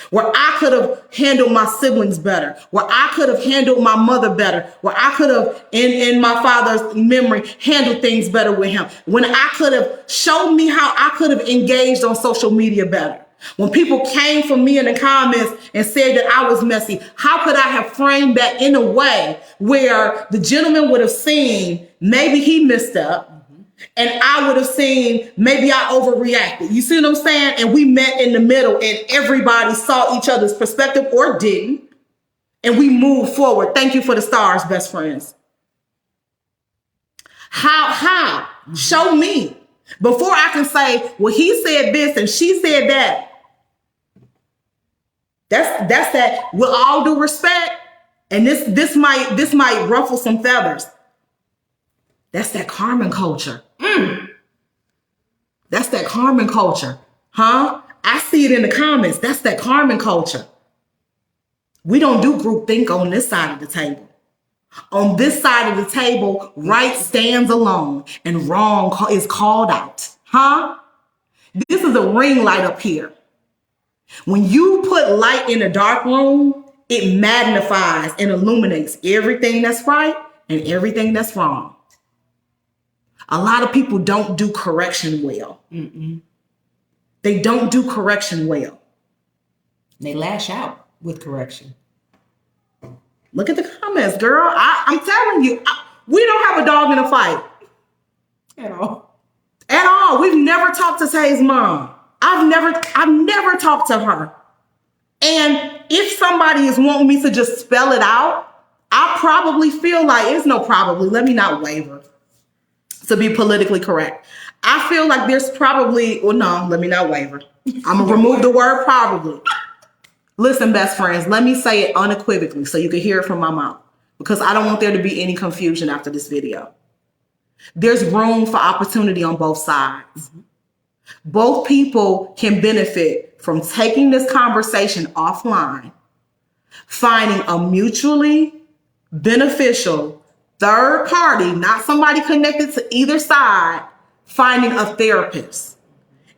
Where I could have handled my siblings better. Where I could have handled my mother better. Where I could have, in my father's memory, handled things better with him. When I could have, shown me how I could have engaged on social media better. When people came for me in the comments and said that I was messy, how could I have framed that in a way where the gentleman would have seen maybe he messed up, mm-hmm. and I would have seen maybe I overreacted. You see what I'm saying? And we met in the middle and everybody saw each other's perspective or didn't. And we moved forward. Thank you for the stars, best friends. How? Show me. Before I can say, well, he said this and she said that. That's that. With all due respect, and this might ruffle some feathers. That's that Carmen culture. That's that Carmen culture, huh? I see it in the comments. That's that Carmen culture. We don't do groupthink on this side of the table. On this side of the table, right stands alone and wrong is called out, huh? This is a ring light up here. When you put light in a dark room, it magnifies and illuminates everything that's right and everything that's wrong. A lot of people don't do correction well. Mm-mm. They don't do correction well. They lash out with correction. Look at the comments, girl. I'm telling you, we don't have a dog in a fight. At all. At all. We've never talked to Tays' mom. I've never talked to her. And if somebody is wanting me to just spell it out, I probably feel like, it's no probably, let me not waver to be politically correct. I feel like there's probably, well, no, let me not waver. I'm going to remove the word probably. Listen, best friends, let me say it unequivocally so you can hear it from my mouth, because I don't want there to be any confusion after this video. There's room for opportunity on both sides. Mm-hmm. Both people can benefit from taking this conversation offline, finding a mutually beneficial third party, not somebody connected to either side, finding a therapist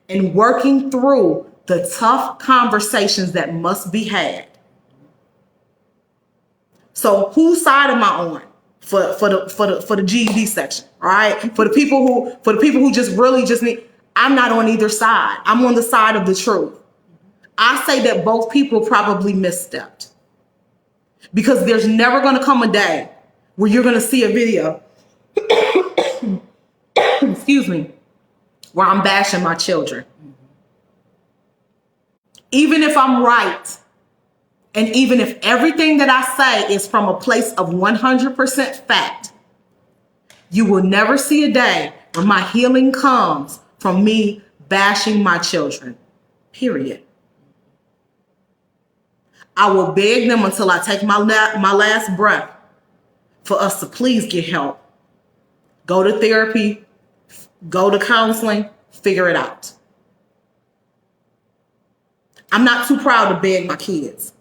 and working through the tough conversations that must be had. So whose side am I on? For the GED section, all right? For the people who just really just need, I'm not on either side. I'm on the side of the truth. I say that both people probably misstepped. Because there's never going to come a day where you're going to see a video, excuse me, where I'm bashing my children. Even if I'm right, and even if everything that I say is from a place of 100% fact, you will never see a day where my healing comes from me bashing my children, period. I will beg them until I take my last breath for us to please get help. Go to therapy, go to counseling, figure it out. I'm not too proud to beg my kids.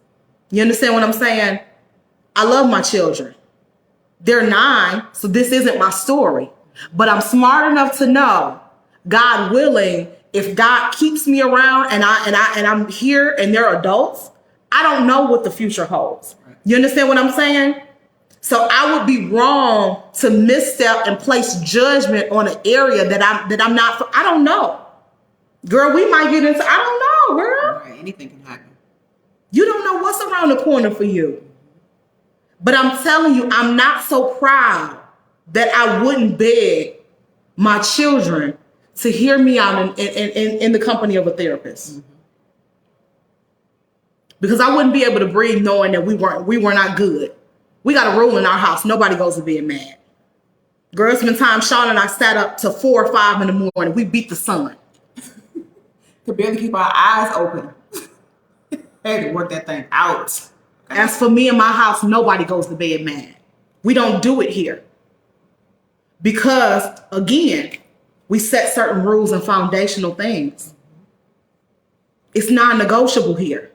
You understand what I'm saying? I love my children. They're 9, so this isn't my story. But I'm smart enough to know, God willing, if God keeps me around and I'm here and they're adults, I don't know what the future holds. You understand what I'm saying? So I would be wrong to misstep and place judgment on an area that I'm not. I don't know, girl. We might get into. I don't know, girl. Right, anything can happen. You don't know what's around the corner for you. But I'm telling you, I'm not so proud that I wouldn't beg my children to hear me out in the company of a therapist. Mm-hmm. Because I wouldn't be able to breathe knowing that we were not good. We got a rule in our house. Nobody goes to bed mad. Girl, it's been times Sean and I sat up till 4 or 5 in the morning. We beat the sun. Could barely keep our eyes open. Had to work that thing out. As for me and my house, nobody goes to bed mad. We don't do it here. Because, again, we set certain rules and foundational things. It's non-negotiable here.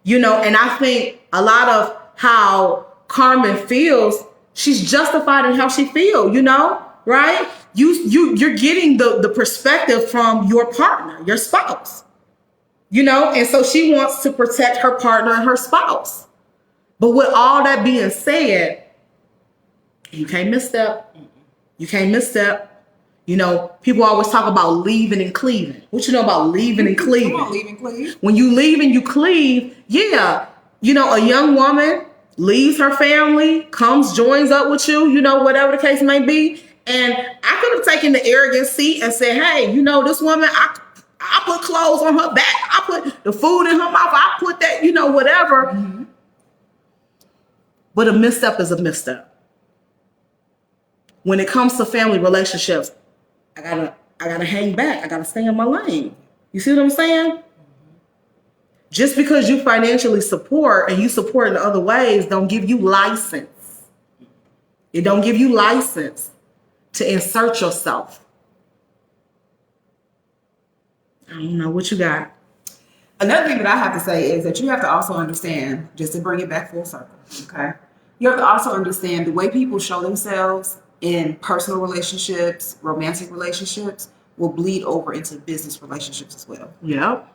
You know, and I think a lot of how Carmen feels, she's justified in how she feels, you know, right? You're getting the perspective from your partner, your spouse, you know, and so she wants to protect her partner and her spouse. But with all that being said, you can't misstep. You can't misstep. You know, people always talk about leaving and cleaving. What you know about leaving and cleaving? Come on, leave and cleave. When you leave and you cleave, yeah. You know, a young woman leaves her family, comes, joins up with you, you know, whatever the case may be. And I could have taken the arrogant seat and said, hey, you know, this woman, I put clothes on her back. I put the food in her mouth. I put that, you know, whatever. Mm-hmm. But a misstep is a misstep. When it comes to family relationships, I gotta hang back. I gotta stay in my lane. You see what I'm saying? Mm-hmm. Just because you financially support and you support in other ways don't give you license. It don't give you license to insert yourself. I don't know what you got. Another thing that I have to say is that you have to also understand, just to bring it back full circle, okay? You have to also understand the way people show themselves in personal relationships, romantic relationships, will bleed over into business relationships as well. Yep.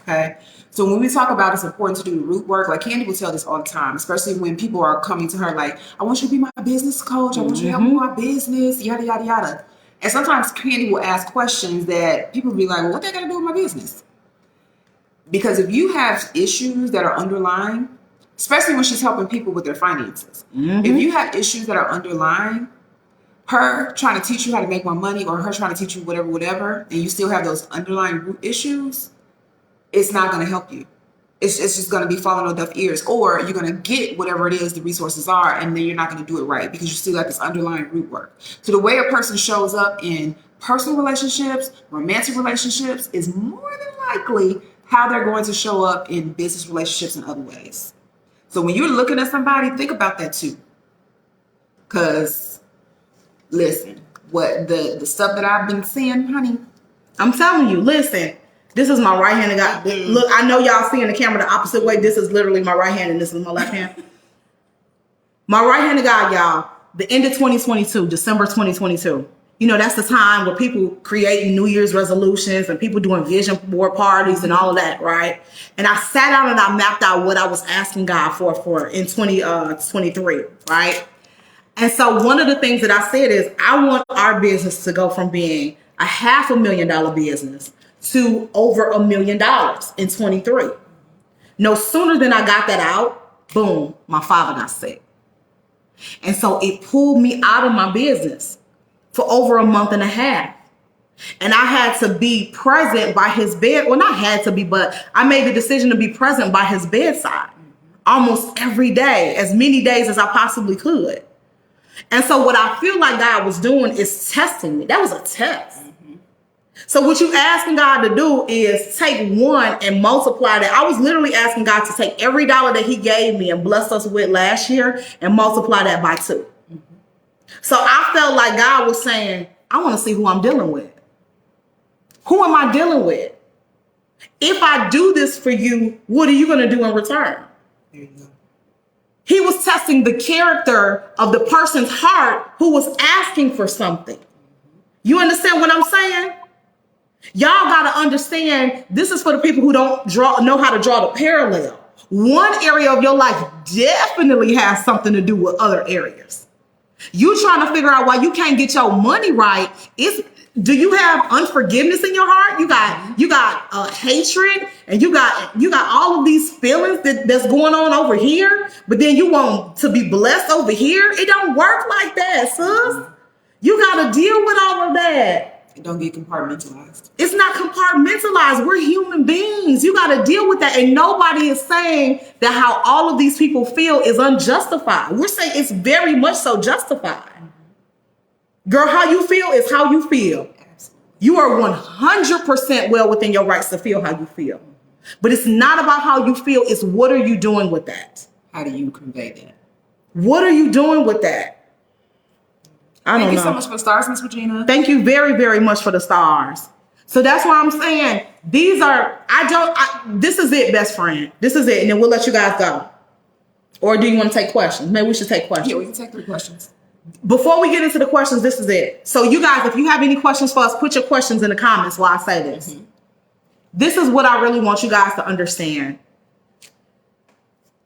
Okay. So when we talk about it's important to do the root work, like Candy will tell this all the time, especially when people are coming to her like, I want you to be my business coach. I want you to help me with my business, yada, yada, yada. And sometimes Candy will ask questions that people will be like, well, what they got to do with my business? Because if you have issues that are underlying, especially when she's helping people with their finances, if you have issues that are underlying, her trying to teach you how to make more money or her trying to teach you whatever, and you still have those underlying root issues, it's not going to help you. It's just going to be falling on deaf ears, or you're going to get whatever it is the resources are, and then you're not going to do it right because you still got this underlying root work. So the way a person shows up in personal relationships, romantic relationships, is more than likely how they're going to show up in business relationships in other ways. So when you're looking at somebody, think about that too. Because, listen, what the stuff that I've been seeing, honey, I'm telling you, listen, this is my right hand. Look, I know y'all seeing the camera the opposite way. This is literally my right hand and this is my left hand. My right hand of God, y'all, the end of 2022, December 2022, that's the time where people create New Year's resolutions and people doing vision board parties and all of that, right? And I sat down and I mapped out what I was asking God for in 2023, right? And so one of the things that I said is I want our business to go from being a $500,000 business to over $1 million in 23. No sooner than I got that out, boom, my father got sick. And so it pulled me out of my business for over a month and a half. And I had to be present by his bed. Well, not had to be, but I made the decision to be present by his bedside almost every day, as many days as I possibly could. And so what I feel like God was doing is testing me. That was a test. So what you asking God to do is take one and multiply that. I was literally asking God to take every dollar that he gave me and blessed us with last year and multiply that by 2. So I felt like God was saying, I want to see who I'm dealing with. Who am I dealing with? If I do this for you, what are you going to do in return? There you go. He was testing the character of the person's heart who was asking for something. You understand what I'm saying? Y'all got to understand, this is for the people who don't know how to draw the parallel. One area of your life definitely has something to do with other areas. You trying to figure out why you can't get your money right. Do you have unforgiveness in your heart? You got hatred, and you got all of these feelings that's going on over here, but then you want to be blessed over here. It don't work like that, sis. You got to deal with all of that. It don't get compartmentalized. It's not compartmentalized. We're human beings. You got to deal with that. And nobody is saying that how all of these people feel is unjustified. We're saying it's very much so justified. Girl, how you feel is how you feel. Absolutely. You are 100% well within your rights to feel how you feel. But it's not about how you feel. It's what are you doing with that? How do you convey that? What are you doing with that? Thank you so much for the stars, Miss Regina. Thank you very, very much for the stars. So that's why I'm saying this is it, best friend. This is it. And then we'll let you guys go. Or do you want to take questions? Maybe we should take questions. Yeah, we can take 3 questions. Before we get into the questions, this is it. So you guys, if you have any questions for us, put your questions in the comments while I say this. This is what I really want you guys to understand.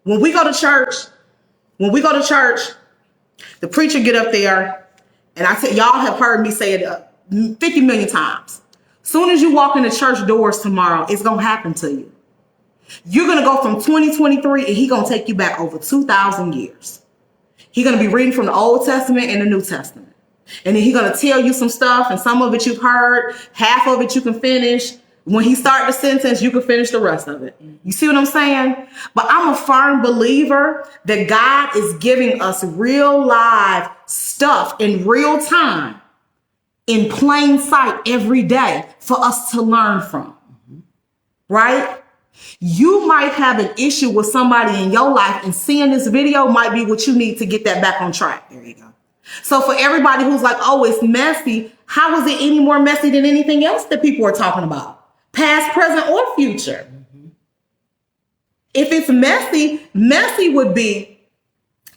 When we go to church, the preacher get up there, and y'all have heard me say it 50 million times. Soon as you walk in the church doors tomorrow, it's going to happen to you. You're going to go from 2023 and he's going to take you back over 2,000 years. He's going to be reading from the Old Testament and the New Testament. And then he's going to tell you some stuff, and some of it you've heard, half of it you can finish. When he starts the sentence, you can finish the rest of it. You see what I'm saying? But I'm a firm believer that God is giving us real live stuff in real time, in plain sight every day for us to learn from. Right? You might have an issue with somebody in your life, and seeing this video might be what you need to get that back on track. There you go. So for everybody who's like, oh, it's messy, how is it any more messy than anything else that people are talking about? Past, present, or future. If it's messy would be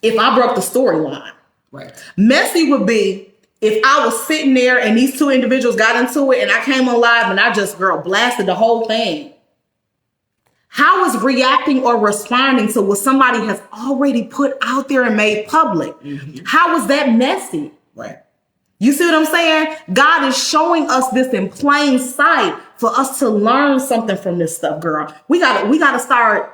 if I broke the storyline. Right. Messy would be if I was sitting there and these 2 individuals got into it and I came on live and I just, blasted the whole thing. How is reacting or responding to what somebody has already put out there and made public? How is that messy? Right. You see what I'm saying? God is showing us this in plain sight for us to learn something from this stuff, girl. We gotta start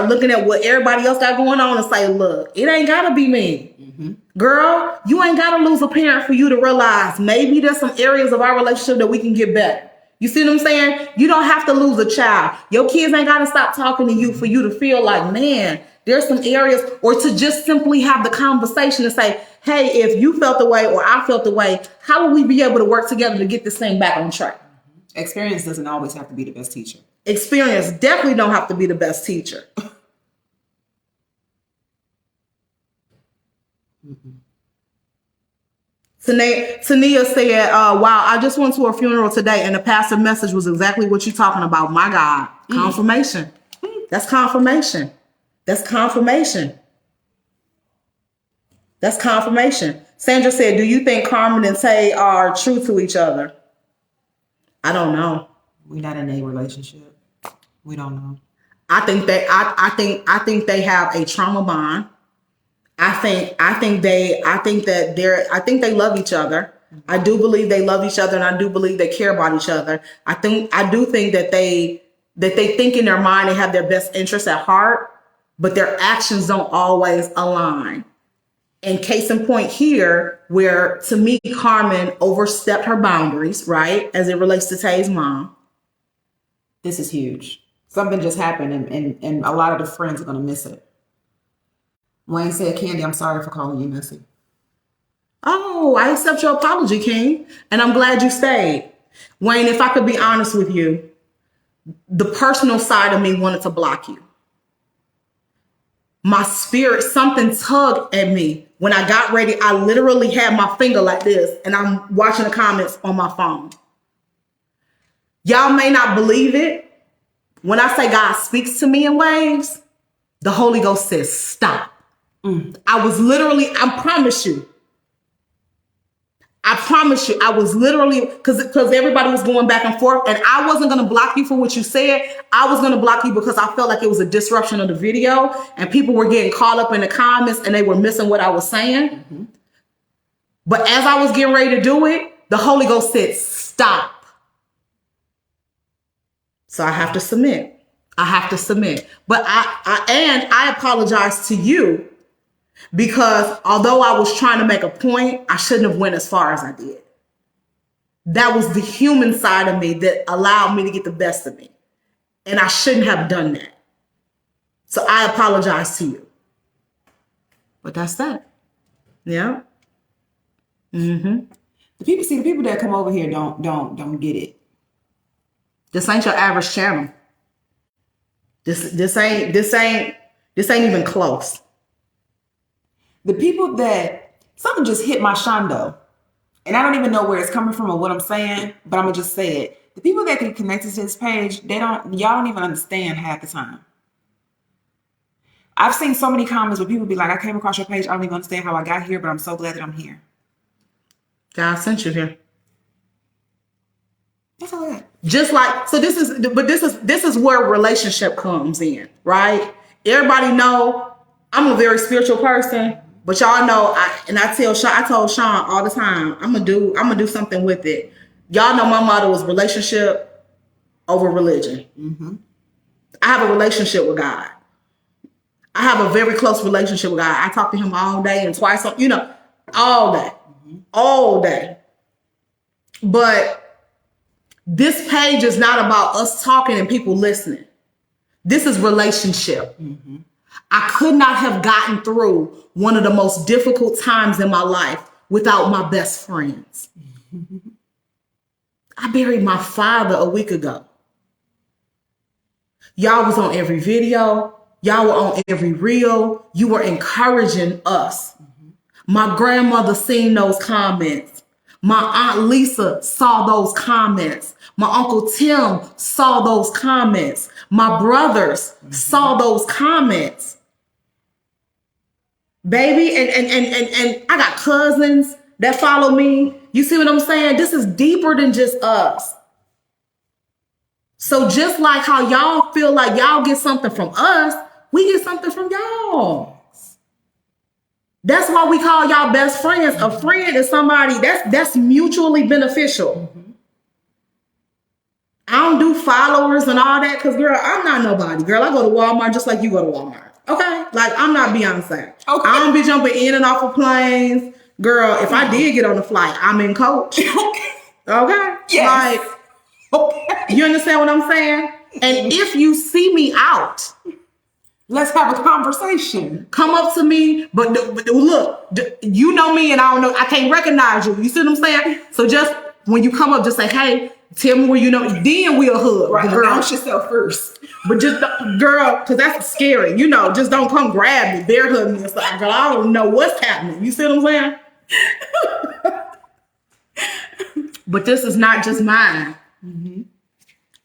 looking at what everybody else got going on and say, look, it ain't gotta be me. Girl, you ain't gotta lose a parent for you to realize maybe there's some areas of our relationship that we can get better. You see what I'm saying? You don't have to lose a child. Your kids ain't gotta stop talking to you for you to feel like, man, there's some areas, or to just simply have the conversation and say, hey, if you felt the way or I felt the way, how will we be able to work together to get this thing back on track? Experience doesn't always have to be the best teacher. Experience definitely don't have to be the best teacher. Tania said, wow, I just went to a funeral today and the pastor message was exactly what you're talking about. My God, confirmation. That's confirmation. That's confirmation. That's confirmation. Sandra said, do you think Carmen and Tay are true to each other? I don't know. We're not in a relationship. We don't know. I think they have a trauma bond. I think they love each other. I do believe they love each other, and I do believe they care about each other. I do think that they think in their mind they have their best interests at heart, but their actions don't always align. And case in point here, where to me, Carmen overstepped her boundaries, right? As it relates to Tay's mom. This is huge. Something just happened and a lot of the friends are going to miss it. Wayne said, Candy, I'm sorry for calling you messy. Oh, I accept your apology, King. And I'm glad you stayed. Wayne, if I could be honest with you, the personal side of me wanted to block you. My spirit, something tugged at me. When I got ready, I literally had my finger like this, and I'm watching the comments on my phone. Y'all may not believe it. When I say God speaks to me in waves, the Holy Ghost says, stop. I was literally, I promise you, I was literally, because everybody was going back and forth, and I wasn't going to block you for what you said. I was going to block you because I felt like it was a disruption of the video, and people were getting caught up in the comments, and they were missing what I was saying. Mm-hmm. But as I was getting ready to do it, the Holy Ghost said, stop. So I have to submit. But I apologize to you, because although I was trying to make a point, I shouldn't have went as far as I did. That was the human side of me that allowed me to get the best of me. And I shouldn't have done that. So I apologize to you. But that's that. Yeah. Mm-hmm. The people that come over here don't get it. This ain't your average channel. This ain't even close. The people that, something just hit my shondo, and I don't even know where it's coming from or what I'm saying, but I'm gonna just say it. The people that get connected to this page, y'all don't even understand half the time. I've seen so many comments where people be like, I came across your page, I don't even understand how I got here, but I'm so glad that I'm here. God sent you here. That's all that. Just like, so this is where relationship comes in, right? Everybody know I'm a very spiritual person, but y'all know, I told Sean all the time, I'm gonna do something with it. Y'all know my motto is relationship over religion. Mm-hmm. I have a relationship with God. I have a very close relationship with God. I talk to him all day and twice, all day, all day. But this page is not about us talking and people listening. This is relationship. Mm-hmm. I could not have gotten through one of the most difficult times in my life without my best friends. Mm-hmm. I buried my father a week ago. Y'all was on every video. Y'all were on every reel. You were encouraging us. Mm-hmm. My grandmother seen those comments. My Aunt Lisa saw those comments. My Uncle Tim saw those comments. My brothers saw those comments. Baby, and I got cousins that follow me. You see what I'm saying? This is deeper than just us. So just like how y'all feel like y'all get something from us, we get something from y'all. That's why we call y'all best friends. A friend is somebody that's mutually beneficial. Mm-hmm. I don't do followers and all that because, girl, I'm not nobody. Girl, I go to Walmart just like you go to Walmart. Okay? Like, I'm not Beyonce. Okay. I don't be jumping in and off of planes. Girl, if I did get on the flight, I'm in coach. Okay? Yes. Like, okay. You understand what I'm saying? And if you see me out, let's have a conversation. Come up to me, but look, you know me and I don't know, I can't recognize you. You see what I'm saying? So just when you come up, just say, hey, tell me where you know, then we'll hug. Right, announce yourself first. But just, girl, because that's scary. Just don't come grab me, bear hug me. It's like, girl, I don't know what's happening. You see what I'm saying? But this is not just mine. Mm-hmm.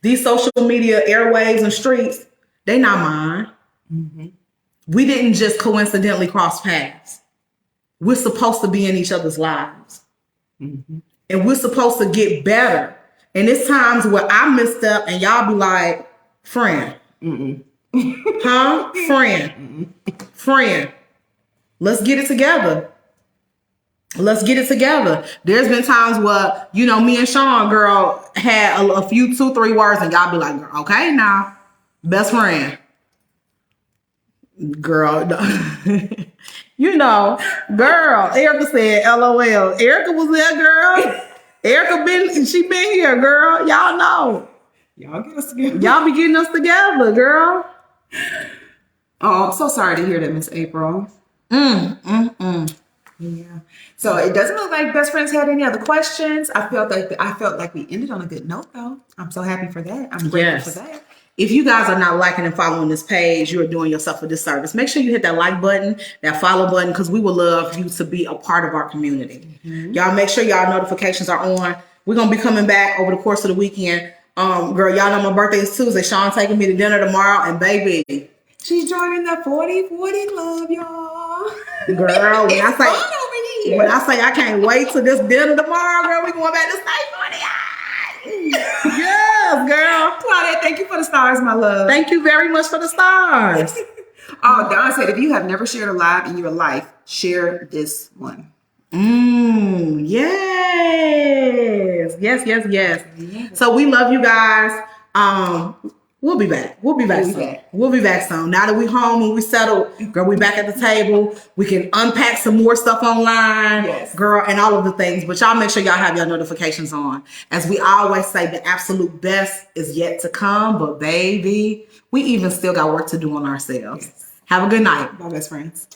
These social media airwaves and streets, they not mine. Mm-hmm. We didn't just coincidentally cross paths. we're supposed to be in each other's lives. Mm-hmm. And we're supposed to get better. And it's times where I messed up and y'all be like, friend. Huh? Friend. Let's get it together. Let's get it together. There's been times where, you know, me and Sean, girl, had a few 2-3 words and y'all be like, girl, okay, now, best friend. Girl, you know, girl, Erica said, LOL. Erica was there, girl. Erica she been here, girl. Y'all know. Y'all get us together. Y'all be getting us together, girl. Oh, I'm so sorry to hear that, Miss April. Yeah. So it doesn't look like best friends had any other questions. I felt like we ended on a good note, though. I'm so happy for that. I'm grateful for that. If you guys are not liking and following this page, you are doing yourself a disservice. Make sure you hit that like button, that follow button, because we would love you to be a part of our community. Y'all make sure y'all notifications are on. We're gonna be coming back over the course of the weekend. Girl, y'all know my birthday is Tuesday. Sean taking me to dinner tomorrow, and baby, she's joining the 40-40 club, y'all. Girl, when when I say I can't wait till this dinner tomorrow, girl, we going back to stay 40. Yes, girl. Claudia, thank you for the stars, my love. Thank you very much for the stars. Oh, Don said, if you have never shared a live in your life, share this one. Yes. So we love you guys. We'll be back. We'll be back soon. Now that we home and we settled, girl, we back at the table. We can unpack some more stuff online, girl, and all of the things. But y'all make sure y'all have your notifications on. As we always say, the absolute best is yet to come. But baby, we even still got work to do on ourselves. Have a good night. Bye, best friends.